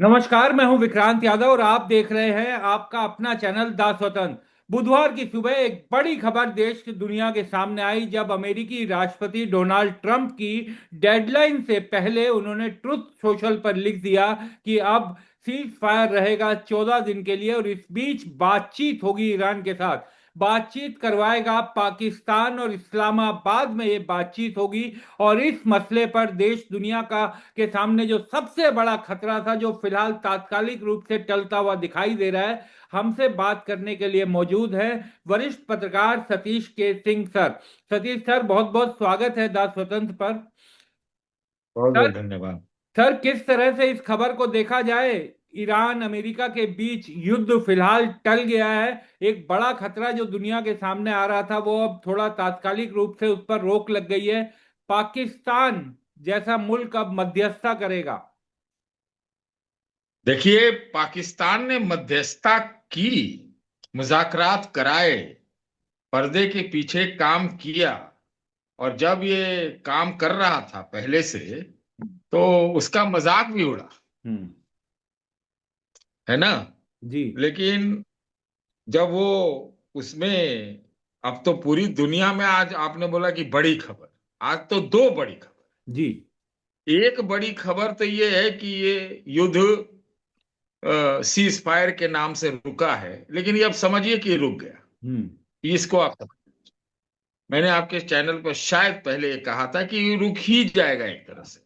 नमस्कार। मैं हूं विक्रांत यादव और आप देख रहे हैं आपका अपना चैनल दा स्वतंत्र। बुधवार की सुबह एक बड़ी खबर देश की दुनिया के सामने आई जब अमेरिकी राष्ट्रपति डोनाल्ड ट्रंप की डेडलाइन से पहले उन्होंने ट्रुथ सोशल पर लिख दिया कि अब सीज फायर रहेगा 14 दिन के लिए और इस बीच बातचीत होगी ईरान के साथ। बातचीत करवाएगा पाकिस्तान और इस्लामाबाद में ये बातचीत होगी। और इस मसले पर देश दुनिया का के सामने जो सबसे बड़ा खतरा था, जो फिलहाल तात्कालिक रूप से टलता हुआ दिखाई दे रहा है, हमसे बात करने के लिए मौजूद है वरिष्ठ पत्रकार सतीश के सिंह सर। सतीश सर, बहुत बहुत स्वागत है दा स्वतंत्र पर। बहुत सर बहुत धन्यवाद। सर, किस तरह से इस खबर को देखा जाए? ईरान अमेरिका के बीच युद्ध फिलहाल टल गया है। एक बड़ा खतरा जो दुनिया के सामने आ रहा था वो अब थोड़ा तात्कालिक रूप से उस पर रोक लग गई है। पाकिस्तान जैसा मुल्क अब मध्यस्थता करेगा। देखिए, पाकिस्तान ने मध्यस्थता की, मुज़ाकरात कराए, पर्दे के पीछे काम किया। और जब ये काम कर रहा था पहले से, तो उसका मजाक भी उड़ा, हम्म। है ना। जी। लेकिन जब वो उसमें, अब तो पूरी दुनिया में, आज आपने बोला कि बड़ी खबर, आज तो दो बड़ी खबर। जी। एक बड़ी खबर तो ये है कि ये युद्ध सीज फायर के नाम से रुका है, लेकिन ये अब समझिए कि ये रुक गया। हम्म। इसको आप समझ, मैंने आपके चैनल पर शायद पहले ये कहा था कि ये रुक ही जाएगा एक तरह से,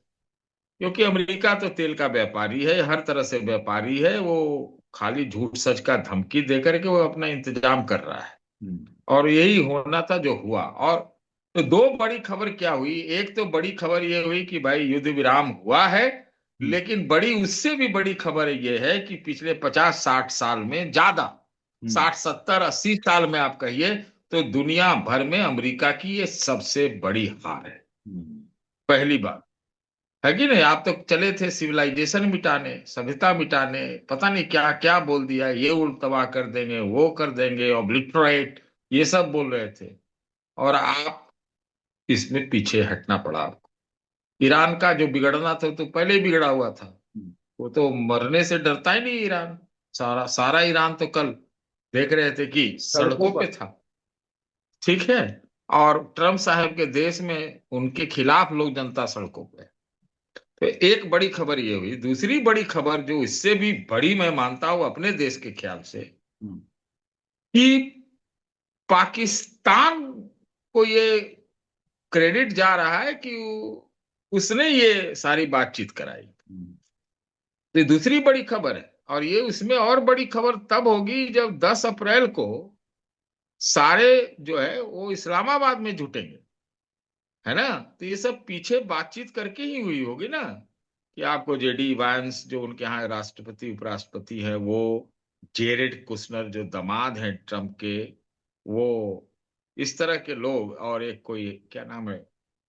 क्योंकि अमेरिका तो तेल का व्यापारी है, हर तरह से व्यापारी है वो। खाली झूठ सच का धमकी देकर के वो अपना इंतजाम कर रहा है। हम्म। और यही होना था जो हुआ। और तो दो बड़ी खबर क्या हुई? एक तो बड़ी खबर ये हुई कि भाई युद्ध विराम हुआ है। हम्म। लेकिन बड़ी, उससे भी बड़ी खबर ये है कि पिछले 50-60 साल में ज्यादा, हम्म। 60-70-80 साल में आप कहिए, तो दुनिया भर में अमेरिका की ये सबसे बड़ी हार है। हम्म। पहली बात है कि नहीं, आप तो चले थे सिविलाइजेशन मिटाने, सभ्यता मिटाने, पता नहीं क्या क्या बोल दिया, ये उल्ट तबाह कर देंगे, वो कर देंगे, ऑब्लिटरेट, ये सब बोल रहे थे। और आप, इसमें पीछे हटना पड़ा आपको। ईरान का जो बिगड़ना था तो पहले ही बिगड़ा हुआ था। हम्म। वो तो मरने से डरता ही नहीं ईरान। सारा सारा ईरान तो कल देख रहे थे कि सड़कों सड़कों पे पर। था। ठीक है। और ट्रम्प साहब के देश में उनके खिलाफ लोग, जनता सड़कों पे। तो एक बड़ी खबर ये हुई। दूसरी बड़ी खबर जो इससे भी बड़ी मैं मानता हूं अपने देश के ख्याल से, हम्म। कि पाकिस्तान को ये क्रेडिट जा रहा है कि उसने ये सारी बातचीत कराई। हम्म। तो ये दूसरी बड़ी खबर है। और ये उसमें और बड़ी खबर तब होगी जब 10 अप्रैल को सारे जो है वो इस्लामाबाद में जुटेंगे, है ना। तो ये सब पीछे बातचीत करके ही हुई होगी ना, कि आपको जेडी वांस जो उनके यहाँ राष्ट्रपति उपराष्ट्रपति है, वो जेरेड कुशनर जो दामाद हैं ट्रम्प के, वो इस तरह के लोग, और एक कोई क्या नाम है,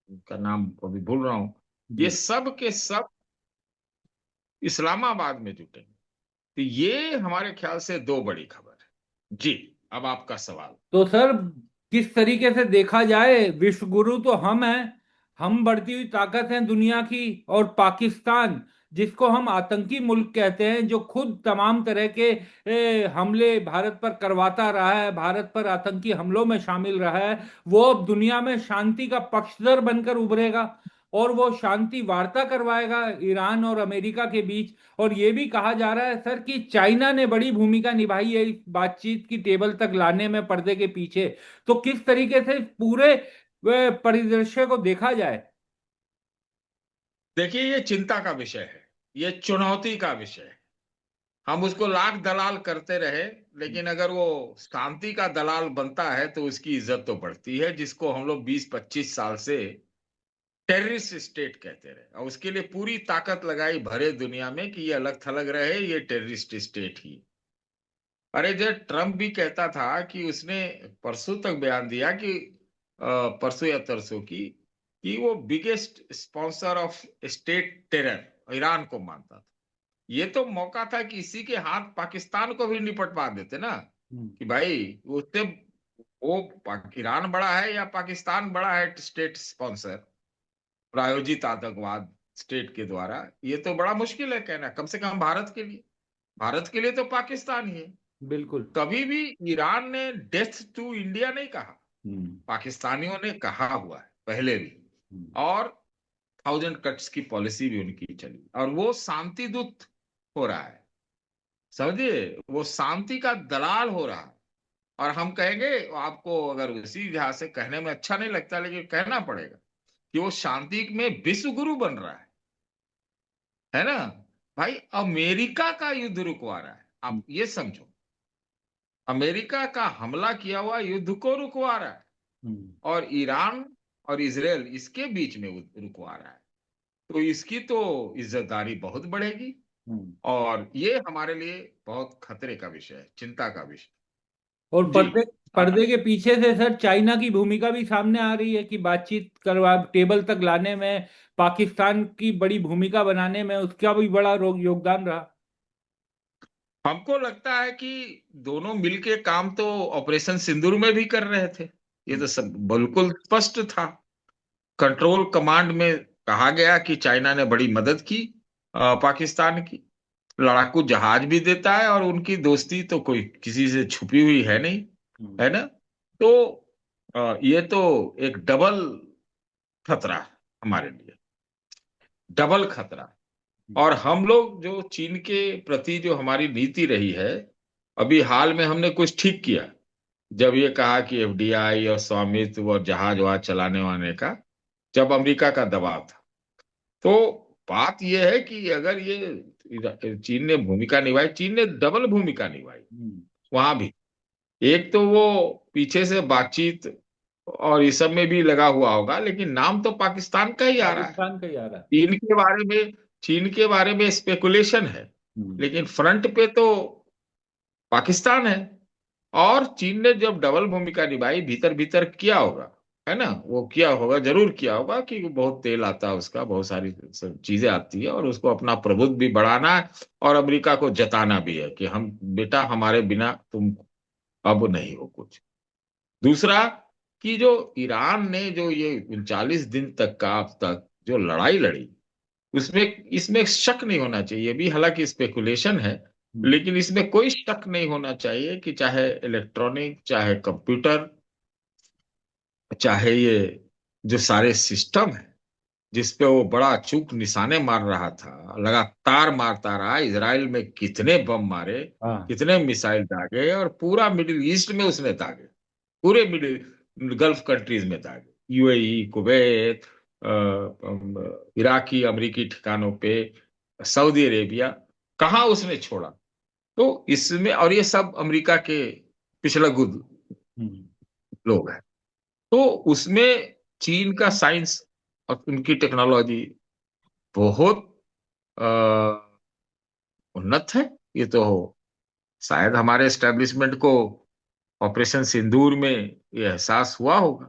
उनका नाम अभी भूल रहा हूं, ये जी। सब के सब इस्लामाबाद में जुटेंगे। तो ये हमारे ख्याल से दो बड़ी खबर है जी। अब आपका सवाल। तो सर, किस तरीके से देखा जाए, विश्व गुरु तो हम हैं, हम बढ़ती हुई ताकत हैं दुनिया की, और पाकिस्तान जिसको हम आतंकी मुल्क कहते हैं, जो खुद तमाम तरह के हमले भारत पर करवाता रहा है, भारत पर आतंकी हमलों में शामिल रहा है, वो अब दुनिया में शांति का पक्षधर बनकर उभरेगा और वो शांति वार्ता करवाएगा ईरान और अमेरिका के बीच। और ये भी कहा जा रहा है सर कि चाइना ने बड़ी भूमिका निभाई है इस बातचीत की टेबल तक लाने में, पर्दे के पीछे। तो किस तरीके से इस पूरे परिदृश्य को देखा जाए? देखिए, ये चिंता का विषय है, ये चुनौती का विषय है। हम उसको लाख दलाल करते रहे, लेकिन अगर वो शांति का दलाल बनता है तो उसकी इज्जत तो बढ़ती है, जिसको हम लोग 20-25 साल से टेररिस्ट स्टेट कहते रहे, और उसके लिए पूरी ताकत लगाई भरे दुनिया में कि ये अलग थलग रहे, ये टेररिस्ट स्टेट ही। अरे, जब ट्रम्प भी कहता था कि उसने परसों तक बयान दिया कि परसों या तरसों की, कि वो biggest sponsor of state terror Iran को मानता था। ये तो मौका था कि इसी के हाथ पाकिस्तान को भी निपटवा देते ना, हम्म। कि भाई उससे वो ईरान बड़ा है या पाकिस्तान बड़ा है स्टेट स्पॉन्सर, प्रायोजित आतंकवाद। स्टेट के द्वारा, ये तो बड़ा मुश्किल है कहना, कम से कम भारत के लिए तो पाकिस्तान ही है। बिल्कुल। कभी भी ईरान ने डेथ टू इंडिया नहीं कहा, हम्म। पाकिस्तानियों ने कहा हुआ है पहले भी। हम्म। और 1000 कट्स की पॉलिसी भी उनकी चली, और वो शांति दूत हो रहा है, समझिए, वो शांति का दलाल हो रहा है। और हम कहेंगे, आपको अगर उसी लिहाज से कहने में अच्छा नहीं लगता, लेकिन कहना पड़ेगा कि वो शांति में विश्व गुरु बन रहा है ना। भाई, अमेरिका का युद्ध रुकवा रहा है, हम्म। आप ये समझो, अमेरिका का हमला किया हुआ युद्ध को रुकवा रहा है, हम्म। और ईरान और इजराइल इसके बीच में रुकवा रहा है। तो इसकी तो इज्जतदारी बहुत बढ़ेगी, हम्म। और ये हमारे लिए बहुत खतरे का विषय है, चिंता का विषय। और जी, पर्दे आप। पर्दे के पीछे से सर चाइना की भूमिका भी सामने आ रही है कि बातचीत करवा टेबल तक लाने में पाकिस्तान की बड़ी भूमिका बनाने में उसका भी बड़ा योगदान रहा। हमको लगता है कि दोनों मिलके काम तो ऑपरेशन सिंदूर में भी कर रहे थे, ये तो सब बिल्कुल स्पष्ट था। कंट्रोल कमांड में कहा गया कि चाइना ने बड़ी मदद की पाकिस्तान की, लड़ाकू जहाज भी देता है, और उनकी दोस्ती तो कोई किसी से छुपी हुई है नहीं, हम्म। है ना। तो ये तो एक डबल खतरा है हमारे लिए, डबल खतरा। और हम लोग जो चीन के प्रति जो हमारी नीति रही है, अभी हाल में हमने कुछ ठीक किया, जब ये कहा कि एफडीआई और स्वामित्व और जहाज वहाज चलाने वाने का, जब अमेरिका का दबाव था। तो बात यह है कि अगर ये चीन ने भूमिका निभाई, चीन ने डबल भूमिका निभाई हम्म। वहां भी। एक तो वो पीछे से बातचीत और इस सब में भी लगा हुआ होगा, लेकिन नाम तो पाकिस्तान का ही आ रहा है। पाकिस्तान का ही आ रहा है। चीन के बारे में चीन के बारे में स्पेकुलेशन है, हम्म। लेकिन फ्रंट पे तो पाकिस्तान है। और चीन ने जब डबल भूमिका निभाई, भीतर भीतर किया होगा, है ना, वो किया होगा, जरूर किया होगा कि बहुत तेल आता है उसका, बहुत सारी सब चीजें आती है, और उसको अपना प्रभुत्व भी बढ़ाना है, और अमेरिका को जताना भी है कि हम, बेटा, हमारे बिना तुम अब नहीं हो कुछ। दूसरा, कि जो ईरान ने जो ये 39 दिन तक का अब तक जो लड़ाई लड़ी, उसमें, इसमें शक नहीं होना चाहिए, भी हालांकि स्पेकुलेशन है, हम्म। लेकिन इसमें कोई शक नहीं होना चाहिए कि चाहे इलेक्ट्रॉनिक, चाहे कंप्यूटर, चाहे ये जो सारे सिस्टम है जिसपे वो बड़ा अचूक निशाने मार रहा था, लगातार मारता रहा, इसराइल में कितने बम मारे, हाँ। कितने मिसाइल दागे, और पूरा मिडिल ईस्ट में उसने दागे, पूरे मिडिल गल्फ कंट्रीज में दागे, यूएई, कुवैत, इराकी अमेरिकी ठिकानों पे, सऊदी अरेबिया, कहाँ उसने छोड़ा। तो इसमें, और ये सब अमेरिका के पिछलग्गू हम्म। लोग हैं। तो उसमें चीन का साइंस और उनकी टेक्नोलॉजी बहुत अ, उन्नत है। ये तो शायद हमारे एस्टेब्लिशमेंट को ऑपरेशन सिंदूर में ये एहसास हुआ होगा।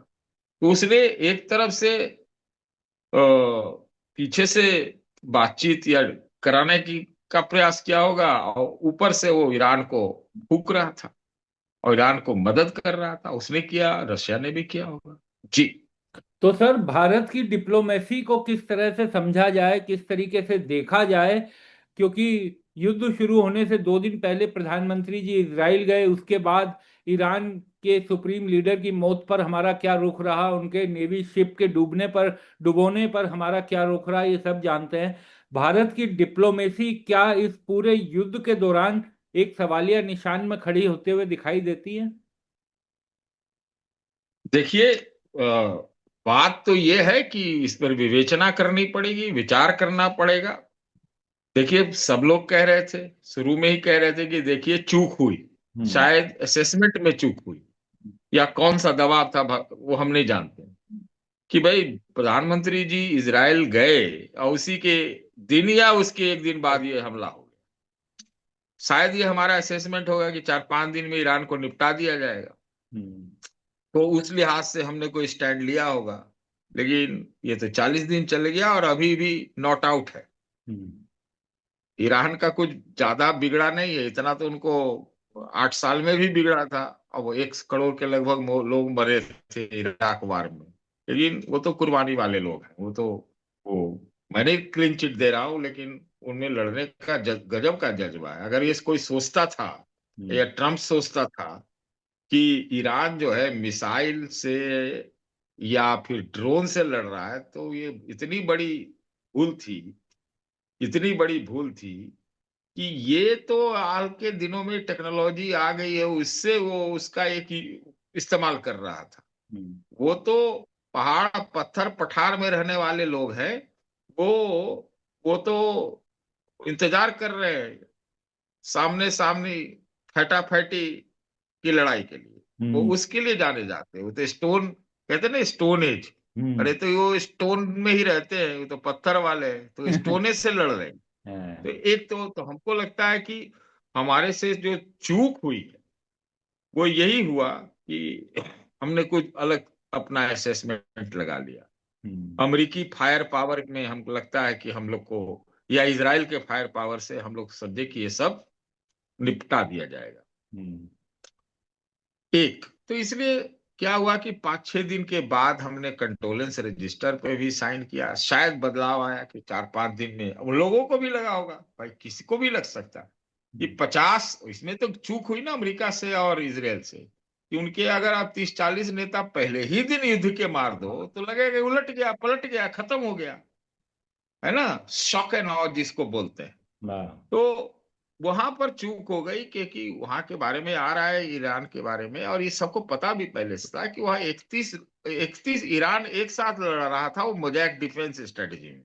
तो उसने एक तरफ से पीछे से बातचीत या कराने की का प्रयास किया होगा, और ऊपर से वो ईरान को फूक रहा था, और ईरान को मदद कर रहा था, उसने किया, रशिया ने भी किया होगा। जी। तो सर भारत की डिप्लोमेसी को किस तरह से समझा जाए, किस तरीके से देखा जाए? क्योंकि युद्ध शुरू होने से 2 दिन पहले प्रधानमंत्री जी इजराइल गए, उसके बाद ईरान के सुप्रीम लीडर की मौत पर हमारा क्या रुख रहा, उनके नेवी शिप के डुबोने पर हमारा क्या रुख रहा, ये सब जानते हैं। भारत की डिप्लोमेसी क्या इस पूरे युद्ध के दौरान एक सवालिया निशान में खड़ी होते हुए दिखाई देती है? देखिए, बात तो ये है कि इस पर विवेचना करनी पड़ेगी, विचार करना पड़ेगा। देखिए, सब लोग कह रहे थे, शुरू में ही कह रहे थे कि देखिए चूक हुई, हम्म। शायद असेसमेंट में चूक हुई, या कौन सा दबाव था, वो हम नहीं जानते, कि भाई प्रधानमंत्री जी इजराइल गए और उसी के दिन या उसके एक दिन बाद ये हमला हो गया। शायद ये हमारा असेसमेंट होगा कि 4-5 दिन में ईरान को निपटा दिया जाएगा, हम्म। तो उस लिहाज से हमने कोई स्टैंड लिया होगा। लेकिन ये तो 40 दिन चले गया, और अभी भी नॉट आउट है। हम्म। ईरान का कुछ ज्यादा बिगड़ा नहीं है, इतना तो उनको 8 साल में भी बिगड़ा था। अब वो 1 करोड़ के लगभग लोग मरे थे इराक वार में, लेकिन वो तो कुर्बानी वाले लोग हैं, वो तो वो मैंने क्लीन चिट दे रहा हूं, लेकिन उनमें लड़ने का गजब का जज्बा है। अगर ये कोई सोचता था, हम्म। या ट्रम्प सोचता था कि ईरान जो है मिसाइल से या फिर ड्रोन से लड़ रहा है, तो ये इतनी बड़ी भूल थी, इतनी बड़ी भूल थी कि ये तो हाल के दिनों में टेक्नोलॉजी आ गई है, उससे वो उसका एक ही इस्तेमाल कर रहा था। हम्म। वो तो पहाड़ पत्थर पठार में रहने वाले लोग हैं। वो वो तो इंतजार कर रहे हैं सामने सामने फटाफटी की लड़ाई के लिए। वो हम्म। उसके लिए जाने जाते हैं। वो तो स्टोन कहते हैं ना, स्टोन एज। हम्म। अरे तो वो स्टोन में ही रहते हैं, वो तो पत्थर वाले हैं, तो स्टोनेज से लड़ रहे हैं। तो हाँ। एक तो हमको लगता है कि हमारे से जो चूक हुई है वो यही हुआ कि हमने कुछ अलग अपना असेसमेंट लगा लिया। हम्म। अमेरिकी फायर पावर में हमको लगता है कि हम लोग को, या इजराइल के फायर पावर से हम लोग समझे कि ये सब निपटा दिया जाएगा। हम्म। एक तो इसलिए क्या हुआ कि 5-6 दिन के बाद हमने कंडोलेंस रजिस्टर पे भी साइन किया। शायद बदलाव आया कि 4-5 दिन में उन लोगों को भी लगा होगा, भाई किसी को भी लग सकता है कि 50, इसमें तो चूक हुई ना अमेरिका से और इसराइल से, कि उनके अगर आप 30-40 नेता पहले ही दिन युद्ध के मार दो तो लगेगा उलट गया, पलट गया, खत्म हो गया, है ना। शॉक एंड ऑ जिसको बोलते हैं। हाँ। तो वहां पर चूक हो गई, क्योंकि वहां के बारे में आ रहा है, ईरान के बारे में, और ये सबको पता भी पहले से था कि वहां 31 ईरान एक साथ लड़ रहा था, वो मोजैक डिफेंस स्ट्रेटेजी में।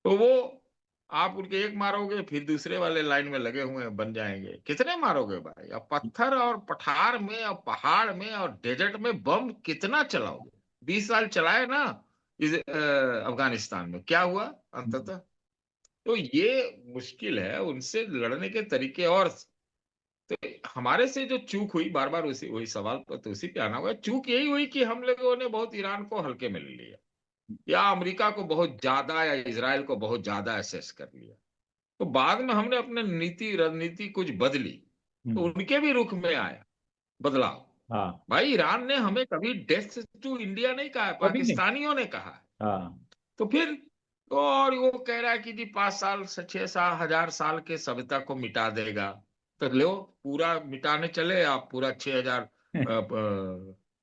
तो वो आप उनके एक मारोगे फिर दूसरे वाले लाइन में लगे हुए हैं, बन जाएंगे। कितने मारोगे भाई? अब पत्थर और पठार में और पहाड़ में और डेजर्ट में बम कितना चलाओगे? 20 साल चलाए ना अफगानिस्तान में, क्या हुआ अंततः? तो ये मुश्किल है, उनसे लड़ने के तरीके। और तो हमारे से जो चूक हुई, बार बार उसी वही सवाल पर तो उसी पे आना हुआ, चूक यही हुई कि हम लोगों ने बहुत ईरान को हल्के में ले लिया, या अमेरिका को बहुत ज्यादा, या इसराइल को बहुत ज्यादा असेस कर लिया। तो बाद में हमने अपने नीति रणनीति कुछ बदली, तो हम्म। उनके भी रुख में आया बदलाव। हाँ। भाई ईरान ने हमें कभी डेथ टू इंडिया नहीं कहा है, कभी नहीं। पाकिस्तानियों ने कहा है। हाँ। तो फिर तो और वो कह रहा है कि जी 5 साल से 6 साल 1000 साल के सभ्यता को मिटा देगा। तो लो, पूरा मिटाने चले आप, पूरा 6000।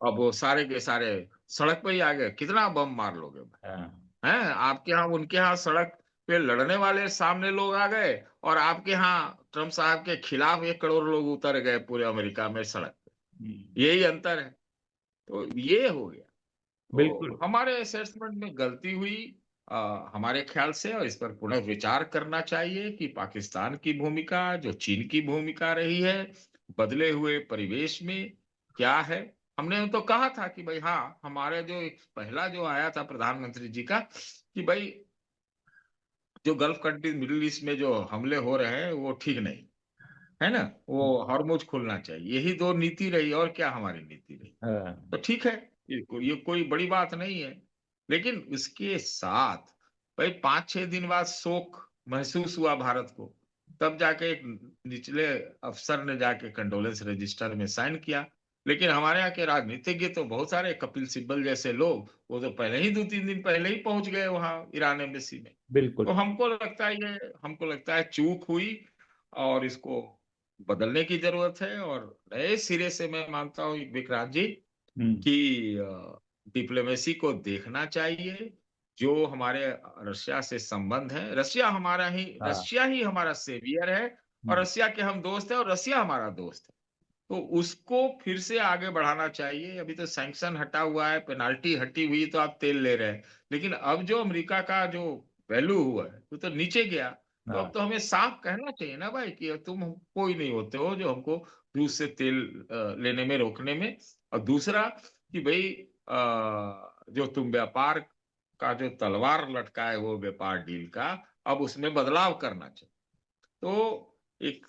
अब वो सारे के सारे सड़क पे ही आ गए, कितना बम मार लोगे भाई? हाँ। हैं आपके यहाँ उनके यहाँ सड़क पे लड़ने वाले सामने लोग आ गए, और आपके यहाँ ट्रम्प साहब के खिलाफ 1 करोड़ लोग उतर गए पूरे अमेरिका में सड़क पे। हम्म। यही अंतर है। तो ये हो गया। बिल्कुल। तो हमारे असेसमेंट में गलती हुई हमारे ख्याल से, और इस पर पुनर्विचार करना चाहिए कि पाकिस्तान की भूमिका, जो चीन की भूमिका रही है बदले हुए परिवेश में, क्या है। हमने तो कहा था कि भाई हाँ, हमारे जो एक पहला जो आया था प्रधानमंत्री जी का, कि भाई जो गल्फ कंट्रीज मिडिल ईस्ट में जो हमले हो रहे हैं वो ठीक नहीं है ना, वो हॉर्मुज खुलना चाहिए। यही दो नीति रही, और क्या हमारी नीति रही। हाँ। तो ठीक है, ये कोई बड़ी बात नहीं है। लेकिन उसके साथ भाई 5-6 दिन बाद शोक महसूस हुआ भारत को। तब जाके एक निचले अफसर ने जाके कंडोलेंस रजिस्टर में साइन किया। लेकिन हमारे यहाँ के राजनीतिज्ञ तो बहुत सारे, कपिल सिब्बल जैसे लोग, वो तो पहले ही 2-3 दिन पहले ही पहुंच गए वहां ईरान एम्बेसी में। तो बिल्कुल। हमको लगता है चूक हुई, और इसको बदलने की जरूरत है। और नए सिरे से मैं मानता हूँ विक्रांत जी हम्म। कि डिप्लोमेसी को देखना चाहिए। जो हमारे रशिया से संबंध है, हाँ। रशिया ही हमारा सेवियर है, और हम्म। रशिया के हम दोस्त हैं, और रशिया हमारा दोस्त है। तो उसको फिर से आगे बढ़ाना चाहिए। अभी तो सैंक्शन हटा हुआ है, पेनाल्टी हटी हुई, तो आप तेल ले रहे हैं। लेकिन अब जो अमेरिका का जो वैल्यू हुआ है वो तो नीचे गया। तो अब हाँ। तो हमें साफ कहना चाहिए ना भाई कि तुम कोई नहीं होते हो जो हमको रूस से तेल लेने में रोकने में। और दूसरा कि भाई जो तुम व्यापार का जो तलवार लटका है वो व्यापार डील का, अब उसमें बदलाव करना चाहिए। तो एक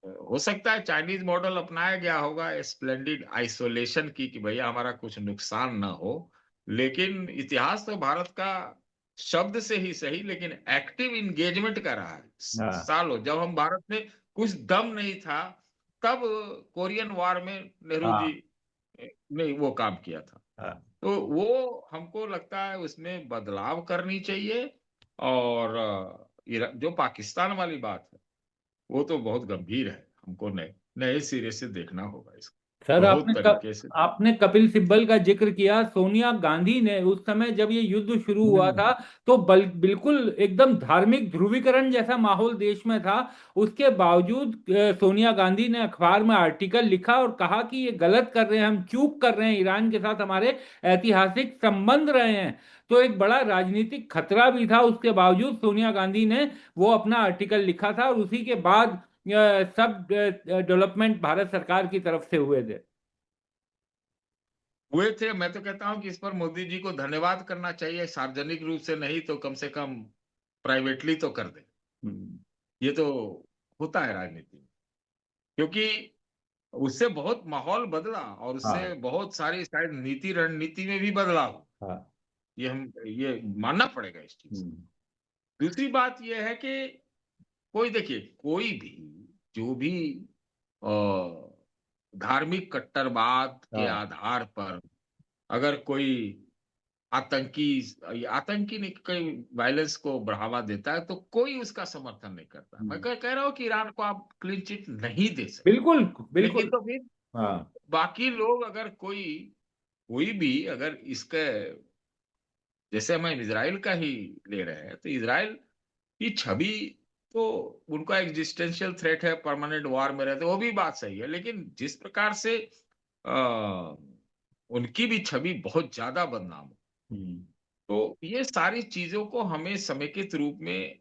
हो सकता है चाइनीज मॉडल अपनाया गया होगा स्प्लेंडिड आइसोलेशन की, कि भैया हमारा कुछ नुकसान ना हो। लेकिन इतिहास तो भारत का शब्द से ही सही, लेकिन एक्टिव इंगेजमेंट का रहा है। हाँ। सालों जब हम भारत में कुछ दम नहीं था, तब कोरियन वॉर में नेहरू जी हाँ। ने वो काम किया था। हाँ। तो वो हमको लगता है उसमें बदलाव करनी चाहिए। और जो पाकिस्तान वाली बात है वो तो बहुत गंभीर है, हमको नए नए सिरे से देखना होगा इसको सर, बहुत तरीके से। आपने कपिल सिब्बल का जिक्र किया। सोनिया गांधी ने उस समय जब ये युद्ध शुरू हुआ हम्म। था तो बिल्कुल एकदम धार्मिक ध्रुवीकरण जैसा माहौल देश में था। उसके बावजूद सोनिया गांधी ने अखबार में आर्टिकल लिखा और कहा कि ये गलत कर रहे हैं, हम चूक कर रहे हैं, ईरान के साथ हमारे ऐतिहासिक संबंध रहे हैं। तो एक बड़ा राजनीतिक खतरा भी था, उसके बावजूद सोनिया गांधी ने वो अपना आर्टिकल लिखा था और उसी के बाद सब डेवलपमेंट भारत सरकार की तरफ से हुए थे। हुए थे। मैं तो कहता हूं कि इस पर मोदी जी को धन्यवाद करना चाहिए, सार्वजनिक रूप से नहीं तो कम से कम प्राइवेटली तो कर दे। हम्म। ये तो होता है राजनीति में, क्योंकि उससे बहुत माहौल बदला और उससे हाँ। बहुत सारी शायद नीति रणनीति में भी बदलाव। हाँ। ये मानना पड़ेगा इस चीज से। हम्म। दूसरी बात यह है कि कोई देखिए, कोई भी जो भी अ, धार्मिक कट्टरवाद के हाँ। आधार पर अगर कोई आतंकी आतंकी नहीं, कोई वायलेंस को बढ़ावा देता है तो कोई उसका समर्थन नहीं करता। मैं हम्म। कह रहा हूं कि ईरान को आप क्लीन चिट नहीं दे सकते, बिल्कुल लेकिन बिल्कुल। तो फिर हाँ। बाकी लोग अगर कोई कोई भी अगर इसके, जैसे हम इजराइल का ही ले रहे हैं, तो इजराइल की छवि तो उनका एग्जिस्टेंशियल थ्रेट है, परमानेंट वॉर में रहते, वो भी बात सही है, लेकिन जिस प्रकार से आ, उनकी भी छवि बहुत ज्यादा बदनाम हो, हम्म। तो ये सारी चीजों को हमें समेकित रूप में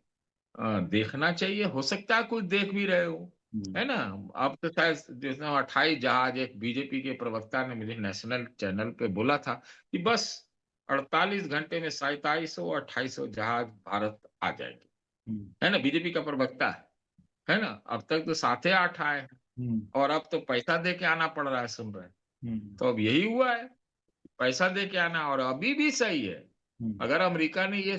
देखना चाहिए। हो सकता है कुछ देख भी रहे हो, हम्म। है ना। अब तो शायद जैसे 28 जहाज, एक बीजेपी के प्रवक्ता ने मुझे नेशनल चैनल पे बोला था कि बस 48 घंटे में 2700 2800 जहाज भारत आ जाएंगे, हम्म। है ना। बीजेपी का प्रवक्ता है ना। अब तक तो 7 8 आए हैं, हम्म। और अब तो पैसा दे के आना पड़ रहा है, सुन रहे हैं। हम्म। तो अब यही हुआ है, पैसा दे के आना। और अभी भी सही है, हम्म। अगर अमेरिका ने ये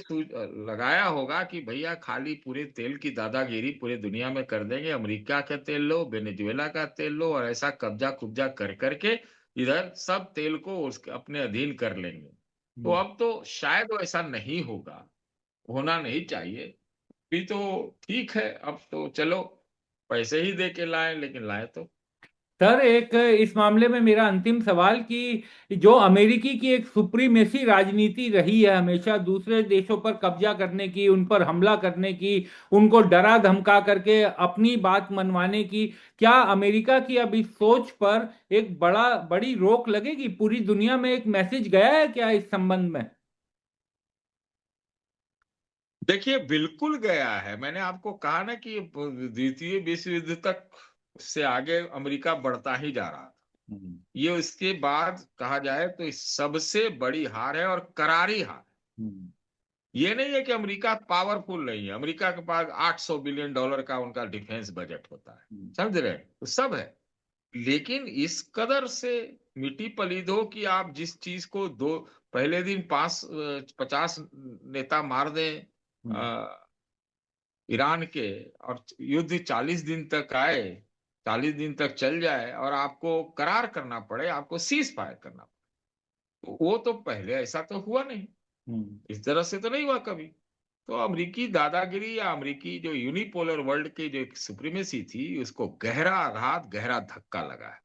लगाया होगा कि भैया खाली पूरे तेल की दादागिरी पूरे दुनिया में कर देंगे, अमेरिका का तेल लो, वेनेजुएला का तेल लो, और ऐसा कब्जा कुब्जा कर करके इधर सब तेल को उसके अपने अधीन कर लेंगे, तो हम्म। अब तो शायद वैसा नहीं होगा, होना नहीं चाहिए भी। तो ठीक है, अब तो चलो पैसे ही दे के लाए, लेकिन लाए तो। सर, एक इस मामले में मेरा अंतिम सवाल कि जो अमेरिकी की एक सुप्रीमेसी राजनीति रही है हमेशा दूसरे देशों पर कब्जा करने की, उन पर हमला करने की, उनको डरा धमका करके अपनी बात मनवाने की, क्या अमेरिका की अब इस सोच पर एक बड़ी रोक लगेगी? पूरी दुनिया में एक मैसेज गया है क्या इस संबंध में? देखिए, बिल्कुल गया है। मैंने आपको कहा ना कि द्वितीय विश्व युद्ध तक उससे आगे अमेरिका बढ़ता ही जा रहा था। हम्म। ये उसके बाद कहा जाए तो इस सबसे बड़ी हार है, और करारी हार। हम्म। ये नहीं है कि अमेरिका पावरफुल नहीं है, अमेरिका के पास $800 बिलियन का उनका डिफेंस बजट होता है, हम्म। समझ रहे हैं, तो सब है। लेकिन इस कदर से मिट्टी पलीद हो कि आप जिस चीज को दो पहले दिन 50 नेता मार दें हम्म। ईरान के, और युद्ध 40 दिन तक आए, 40 दिन तक चल जाए, और आपको करार करना पड़े, आपको सीज फायर करना पड़े, तो वो तो पहले ऐसा तो हुआ नहीं, हम्म। इस तरह से तो नहीं हुआ कभी। तो अमेरिकी दादागिरी या अमेरिकी जो यूनिपोलर वर्ल्ड की जो एक सुप्रीमेसी थी, उसको गहरा आघात, गहरा धक्का लगा है।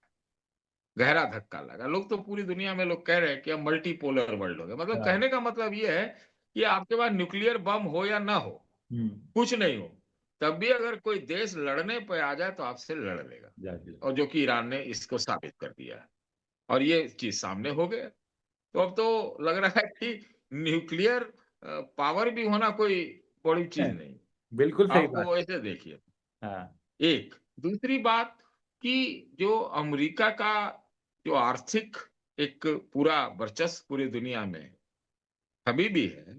गहरा धक्का लगा। लोग तो पूरी दुनिया में लोग कह रहे हैं कि अब मल्टीपोलर वर्ल्ड हो गया। मतलब हाँ। कहने का मतलब ये है कि आपके पास न्यूक्लियर बम हो या ना हो, हम्म। कुछ नहीं हो, तब भी अगर कोई देश लड़ने पे आ जाए तो आपसे लड़ लेगा। जाहिर। और जो कि ईरान ने इसको साबित कर दिया है, और ये चीज सामने हो गया। तो अब तो लग रहा है कि न्यूक्लियर पावर भी होना कोई बड़ी है। चीज नहीं। बिल्कुल सही आप बात। वो ऐसे देखिए। हाँ। एक दूसरी बात कि जो अमेरिका का जो आर्थिक एक पूरा वर्चस्व पूरी दुनिया में अभी भी है,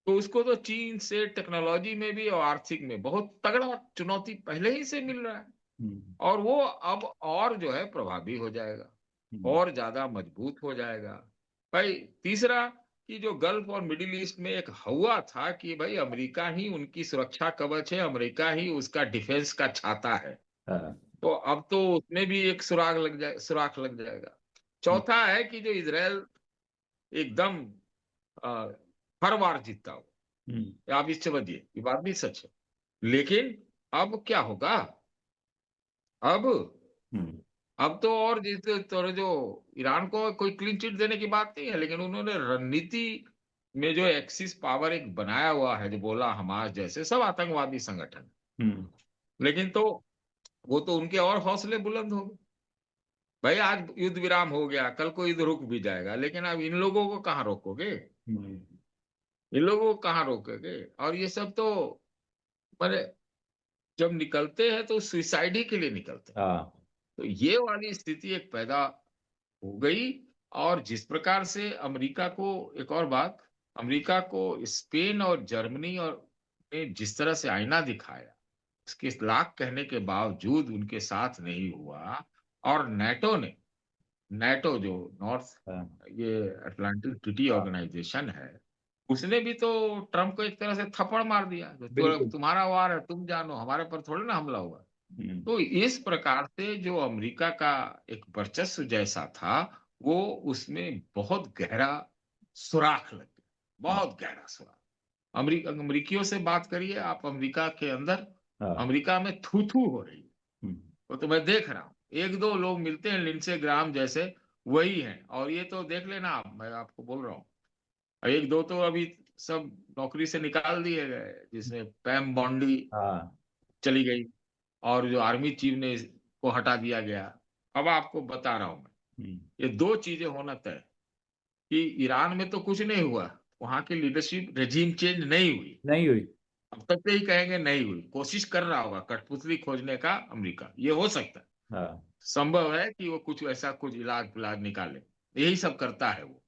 तो उसको तो चीन से टेक्नोलॉजी में भी और आर्थिक में बहुत तगड़ा चुनौती पहले ही से मिल रहा है। हम्म। और वो अब और जो है प्रभावी हो जाएगा, हम्म। और ज्यादा मजबूत हो जाएगा। भाई, तीसरा कि जो गल्फ और मिडिल ईस्ट में एक हुआ था कि भाई अमेरिका ही उनकी सुरक्षा कवच है, अमेरिका ही उसका डिफेंस का छाता है, हाँ। तो अब तो उसमें भी एक सुराख लग जाएगा। चौथा है कि जो इजराइल एकदम अ, हर बार जीतता हो, हम्म। आप इससे बचिए, ये बात भी सच है। लेकिन अब क्या होगा? अब हम्म। अब तो और जिस तरह जो ईरान को कोई क्लीन चिट देने की बात नहीं है, लेकिन उन्होंने रणनीति में जो एक्सिस पावर एक बनाया हुआ है, जो बोला हमास जैसे सब आतंकवादी संगठन। हम्म। लेकिन तो वो तो उनके और हौसले बुलंद हो गए। भाई आज युद्ध विराम हो गया, कल को युद्ध रुक भी जाएगा, लेकिन अब इन लोगों को कहाँ रोकोगे? हम्म। इन लोगों को कहाँ रोकोगे? और ये सब तो मैंने, जब निकलते हैं तो सुसाइड ही के लिए निकलते हैं। हाँ। तो ये वाली स्थिति एक पैदा हो गई। और जिस प्रकार से अमेरिका को, एक और बात, अमेरिका को स्पेन और जर्मनी और ने जिस तरह से आईना दिखाया, उसके लाख कहने के बावजूद उनके साथ नहीं हुआ। और नेटो जो नॉर्थ, हाँ। ये अटलांटिक ट्रीटी हाँ। ऑर्गेनाइजेशन है, उसने भी तो ट्रम्प को एक तरह से थप्पड़ मार दिया, बिल्कुल। तुम्हारा वार है, तुम जानो, हमारे पर थोड़े ना हमला हुआ। हम्म। तो इस प्रकार से जो अमेरिका का एक वर्चस्व जैसा था, वो उसमें बहुत गहरा सुराख लग गया, हाँ। बहुत गहरा सुराख। अमरीकियों से बात करिए आप, अमेरिका के अंदर, हाँ। अमेरिका में थू थू हो रही है। हम्म। वो तो मैं देख रहा हूँ, एक दो लोग मिलते हैं लिंडसे ग्राम जैसे, वही हैं। और ये तो देख लेना आप, मैं आपको बोल रहा हूँ, एक दो तो अभी सब नौकरी से निकाल दिए गए, जिसमें पैम बॉन्डी हाँ। चली गई, और जो आर्मी चीफ ने को हटा दिया गया। अब आपको बता रहा हूं मैं, हम्म। ये दो चीजें होना तय, कि ईरान में तो कुछ नहीं हुआ, वहां की लीडरशिप रेजीम चेंज नहीं हुई, नहीं हुई। अब तक तो ही कहेंगे नहीं हुई, कोशिश कर रहा होगा कठपुतली खोजने का अमेरिका, ये हो सकता है, हाँ। संभव है कि वो कुछ ऐसा कुछ इलाज पिलाज निकाले, यही सब करता है वो।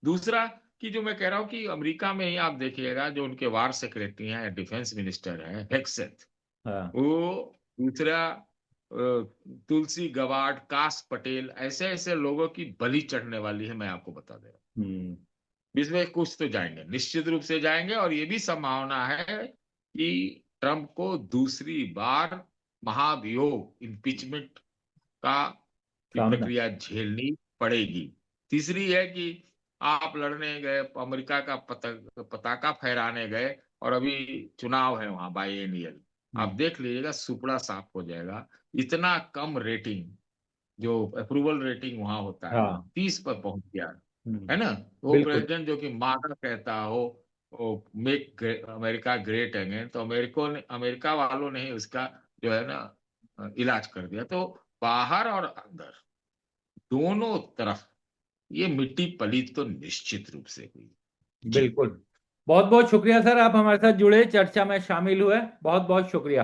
दूसरा, कि जो मैं कह रहा हूँ कि अमेरिका में ही आप देखिएगा, जो उनके वार सेक्रेटरी हैं, डिफेंस मिनिस्टर हैं, हेक्सेथ, हाँ। वो दूसरा, तुलसी गवाड, काश पटेल, ऐसे ऐसे लोगों की बलि चढ़ने वाली है, मैं आपको बता दे रहा हम्म। हूं। इसमें कुछ तो जाएंगे, निश्चित रूप से जाएंगे। और ये भी संभावना है कि ट्रंप को दूसरी बार महाभियोग, इम्पीचमेंट का की सामना। प्रक्रिया झेलनी पड़ेगी। तीसरी है कि आप लड़ने गए, अमेरिका का पताका फहराने गए, और अभी चुनाव है वहां बाइएनियल, आप हम्म। देख लीजिएगा सुपड़ा साफ हो जाएगा। इतना कम रेटिंग, जो अप्रूवल रेटिंग वहां होता है, हाँ। 30 पर पहुंच गया हम्म। है ना। वो बिल्कुल। प्रेसिडेंट जो कि मागा कहता हो, वो मेक अमेरिका ग्रेट अगेन, तो अमेरिका वालों ने ही उसका जो है ना इलाज कर दिया। तो बाहर और अंदर दोनों तरफ ये मिट्टी पलीत तो निश्चित रूप से हुई। जी। बिल्कुल। बहुत बहुत शुक्रिया सर, आप हमारे साथ जुड़े, चर्चा में शामिल हुए, बहुत बहुत शुक्रिया।